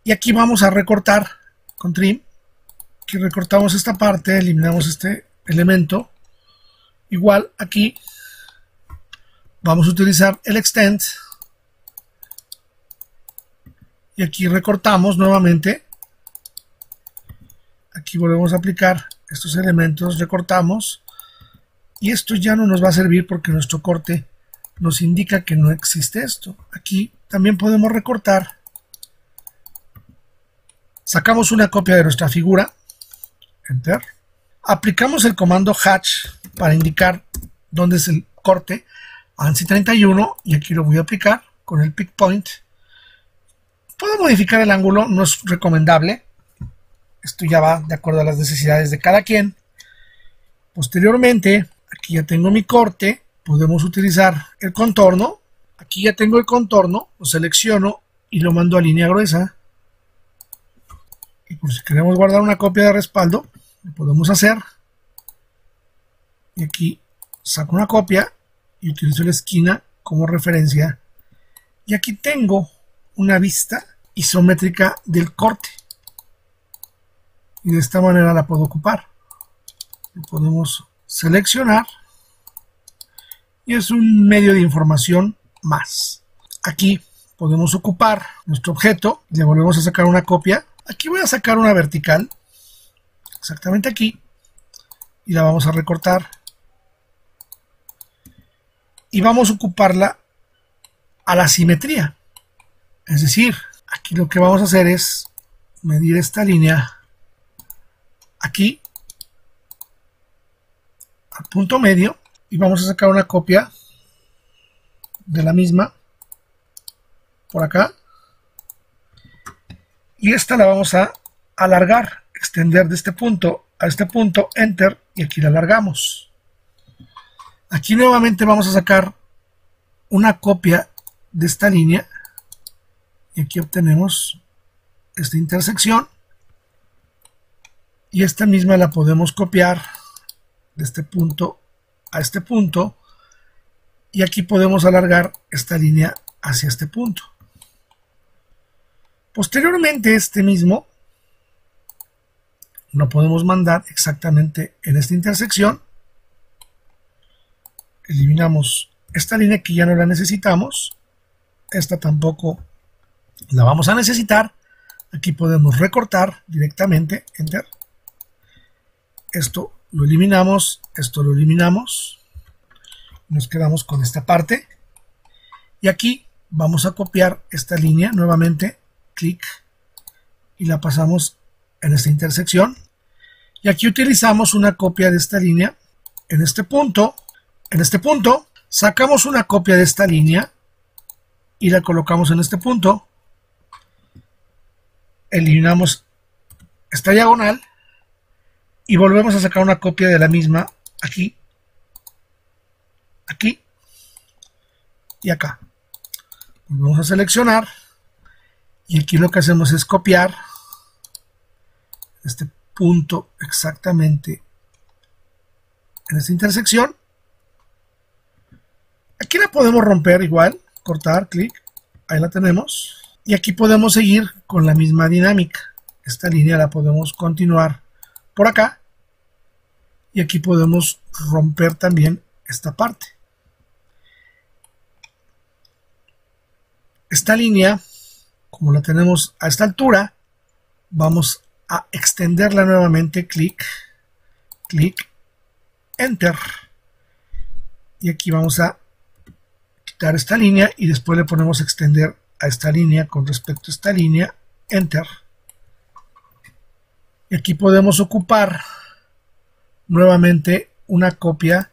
y aquí vamos a recortar con trim. Aquí recortamos esta parte, eliminamos este elemento. Igual aquí vamos a utilizar el extend y aquí recortamos nuevamente. Aquí volvemos a aplicar estos elementos, recortamos y esto ya no nos va a servir porque nuestro corte nos indica que no existe esto. Aquí también podemos recortar, sacamos una copia de nuestra figura, enter, aplicamos el comando hatch para indicar dónde es el corte, ANSI 31, y aquí lo voy a aplicar con el pick point. Puedo modificar el ángulo, no es recomendable. Esto ya va de acuerdo a las necesidades de cada quien. Posteriormente, aquí ya tengo mi corte. Podemos utilizar el contorno. Aquí ya tengo el contorno. Lo selecciono y lo mando a línea gruesa. Y por si queremos guardar una copia de respaldo, lo podemos hacer. Y aquí saco una copia y utilizo la esquina como referencia. Y aquí tengo una vista isométrica del corte. Y de esta manera la puedo ocupar. Lo podemos seleccionar y es un medio de información más. Aquí podemos ocupar nuestro objeto, le volvemos a sacar una copia. Aquí voy a sacar una vertical, exactamente aquí, y la vamos a recortar. y vamos a ocuparla a la simetría. Es decir, aquí lo que vamos a hacer es medir esta línea aquí al punto medio y vamos a sacar una copia de la misma por acá, y esta la vamos a alargar, extender de este punto a este punto, enter, y aquí la alargamos. Aquí nuevamente vamos a sacar una copia de esta línea y aquí obtenemos esta intersección, y esta misma la podemos copiar de este punto a este punto, y aquí podemos alargar esta línea hacia este punto. Posteriormente este mismo lo podemos mandar exactamente en esta intersección. Eliminamos esta línea que ya no la necesitamos, esta tampoco la vamos a necesitar. Aquí podemos recortar directamente, enter. Esto lo eliminamos, esto lo eliminamos, nos quedamos con esta parte, y aquí vamos a copiar esta línea nuevamente, clic, y la pasamos en esta intersección, y aquí utilizamos una copia de esta línea en este punto. En este punto sacamos una copia de esta línea y la colocamos en este punto, eliminamos esta diagonal y volvemos a sacar una copia de la misma aquí, aquí y acá. Vamos a seleccionar y aquí lo que hacemos es copiar este punto exactamente en esta intersección. Aquí la podemos romper igual, cortar, clic, ahí la tenemos, y aquí podemos seguir con la misma dinámica. Esta línea la podemos continuar por acá y aquí podemos romper también esta parte. Esta línea, como la tenemos a esta altura, vamos a extenderla nuevamente, clic, clic, enter, y aquí vamos a quitar esta línea y después le ponemos extender a esta línea con respecto a esta línea, enter, y aquí podemos ocupar nuevamente una copia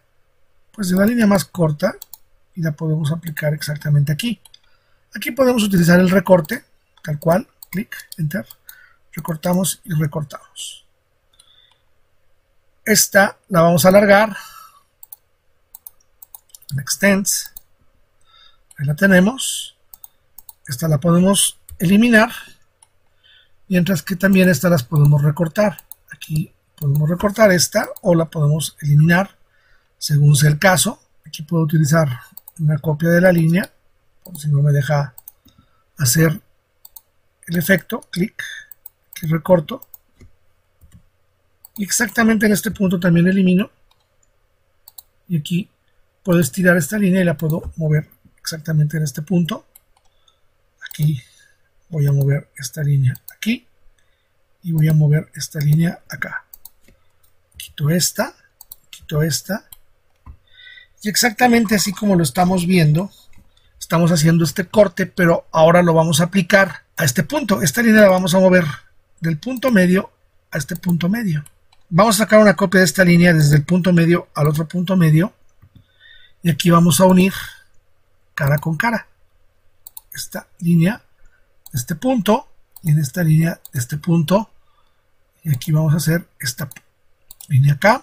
pues de la línea más corta y la podemos aplicar exactamente aquí. Aquí podemos utilizar el recorte, tal cual, clic, enter, recortamos y recortamos. Esta la vamos a alargar, extends, ahí la tenemos. Esta la podemos eliminar, mientras que también esta las podemos recortar. Aquí podemos recortar esta o la podemos eliminar según sea el caso. Aquí puedo utilizar una copia de la línea, por si no me deja hacer el efecto, clic, aquí recorto, y exactamente en este punto también elimino, y aquí puedo estirar esta línea y la puedo mover exactamente en este punto. Aquí voy a mover esta línea aquí y voy a mover esta línea acá. Quito esta y exactamente así como lo estamos viendo, estamos haciendo este corte, pero ahora lo vamos a aplicar a este punto. Esta línea la vamos a mover del punto medio a este punto medio. Vamos a sacar una copia de esta línea desde el punto medio al otro punto medio y aquí vamos a unir cara con cara esta línea de este punto y en esta línea de este punto, y aquí vamos a hacer esta línea acá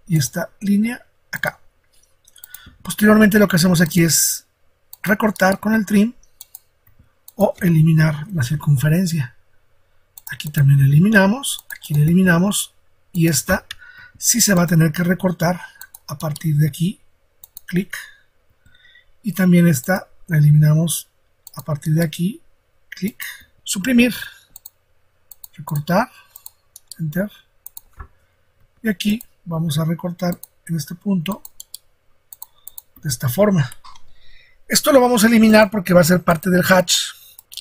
y esta línea acá. Posteriormente lo que hacemos aquí es recortar con el trim o eliminar la circunferencia. Aquí también eliminamos, aquí la eliminamos, y esta sí se va a tener que recortar a partir de aquí, clic, y también esta la eliminamos a partir de aquí, clic, suprimir, recortar, enter, y aquí vamos a recortar en este punto de esta forma. Esto lo vamos a eliminar porque va a ser parte del hatch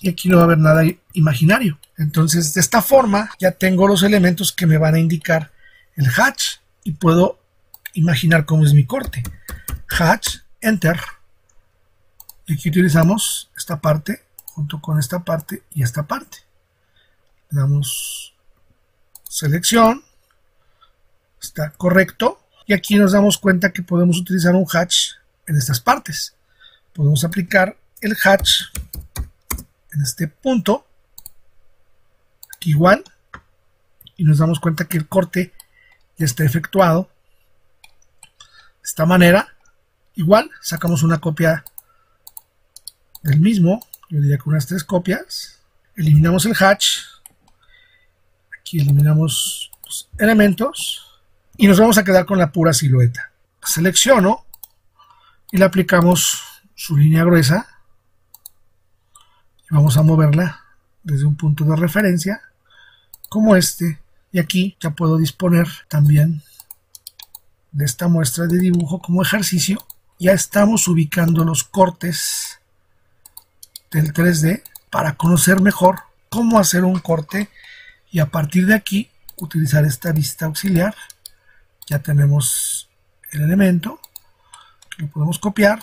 y aquí no va a haber nada imaginario. Entonces de esta forma ya tengo los elementos que me van a indicar el hatch y puedo imaginar cómo es mi corte. Hatch Enter. Y aquí utilizamos esta parte junto con esta parte y esta parte. Le damos selección. Está correcto. Y aquí nos damos cuenta que podemos utilizar un hatch en estas partes. Podemos aplicar el hatch en este punto. Aquí igual. Y nos damos cuenta que el corte ya está efectuado. De esta manera. Igual sacamos una copia del mismo. Yo diría que unas 3 copias. Eliminamos el hatch. Aquí eliminamos los elementos. Y nos vamos a quedar con la pura silueta. Selecciono y le aplicamos su línea gruesa. Y vamos a moverla desde un punto de referencia como este. Y aquí ya puedo disponer también de esta muestra de dibujo como ejercicio. Ya estamos ubicando los cortes del 3D para conocer mejor cómo hacer un corte y a partir de aquí utilizar esta vista auxiliar. Ya tenemos el elemento, lo podemos copiar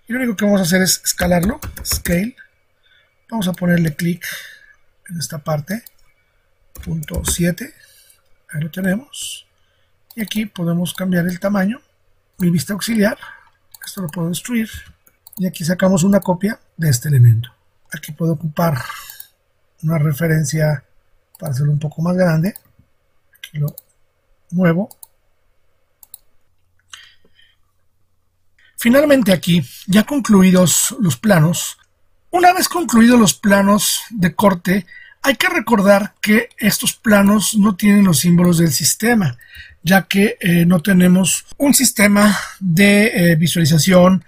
y lo único que vamos a hacer es escalarlo, scale. Vamos a ponerle clic en esta parte, punto 7, ahí lo tenemos. Y aquí podemos cambiar el tamaño, mi vista auxiliar, esto lo puedo destruir. Y aquí sacamos una copia de este elemento. Aquí puedo ocupar una referencia para hacerlo un poco más grande. Aquí lo muevo. Finalmente aquí, ya concluidos los planos, una vez concluidos los planos de corte, hay que recordar que estos planos no tienen los símbolos del sistema, ya que no tenemos un sistema de visualización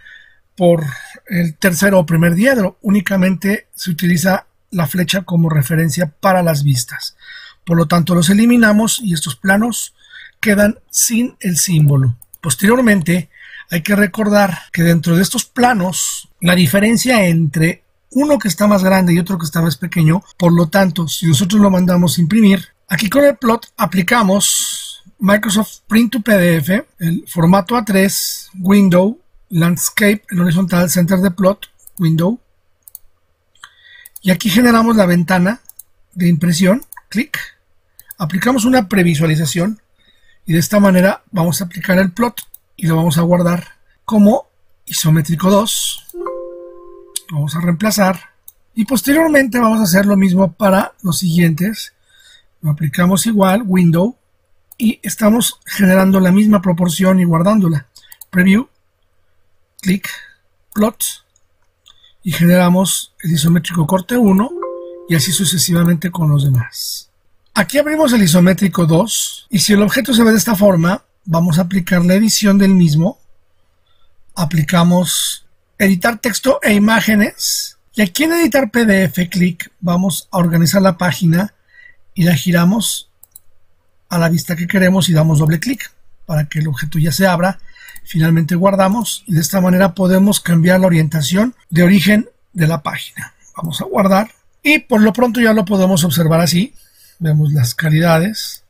por el tercero o primer diedro. Únicamente se utiliza la flecha como referencia para las vistas. Por lo tanto, los eliminamos y estos planos quedan sin el símbolo. Posteriormente, hay que recordar que dentro de estos planos, la diferencia entre uno que está más grande y otro que está más pequeño, por lo tanto, si nosotros lo mandamos a imprimir, aquí con el plot aplicamos Microsoft Print to PDF, el formato A3, Window, Landscape, en horizontal, Center de Plot, Window. Y aquí generamos la ventana de impresión, clic. Aplicamos una previsualización y de esta manera vamos a aplicar el plot y lo vamos a guardar como isométrico 2. Lo vamos a reemplazar y posteriormente vamos a hacer lo mismo para los siguientes. Lo aplicamos igual, Window, y estamos generando la misma proporción y guardándola. Preview, clic, plot, y generamos el isométrico corte 1 y así sucesivamente con los demás. Aquí abrimos el isométrico 2 y si el objeto se ve de esta forma, vamos a aplicar la edición del mismo. Aplicamos editar texto e imágenes y aquí en editar PDF, clic, vamos a organizar la página y la giramos a la vista que queremos y damos doble clic para que el objeto ya se abra. Finalmente guardamos y de esta manera podemos cambiar la orientación de origen de la página. Vamos a guardar y por lo pronto ya lo podemos observar así. Vemos las calidades,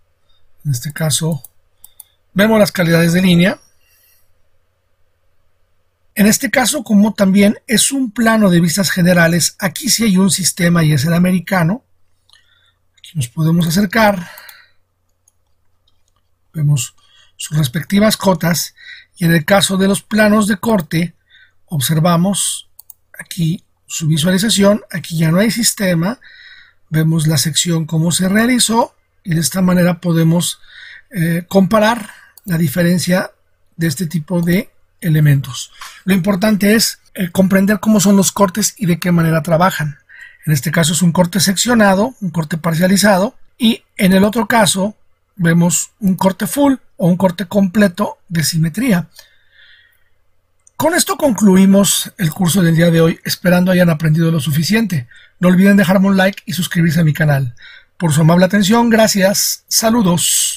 en este caso vemos las calidades de línea. En este caso, como también es un plano de vistas generales, aquí sí hay un sistema y es el americano. Aquí nos podemos acercar, vemos sus respectivas cotas y en el caso de los planos de corte observamos aquí su visualización. Aquí ya no hay sistema, vemos la sección cómo se realizó y de esta manera podemos comparar la diferencia de este tipo de elementos. Lo importante es comprender cómo son los cortes y de qué manera trabajan. En este caso es un corte seccionado, un corte parcializado, y en el otro caso vemos un corte full o un corte completo de simetría. Con esto concluimos el curso del día de hoy, esperando hayan aprendido lo suficiente. No olviden dejarme un like y suscribirse a mi canal. Por su amable atención, gracias. Saludos.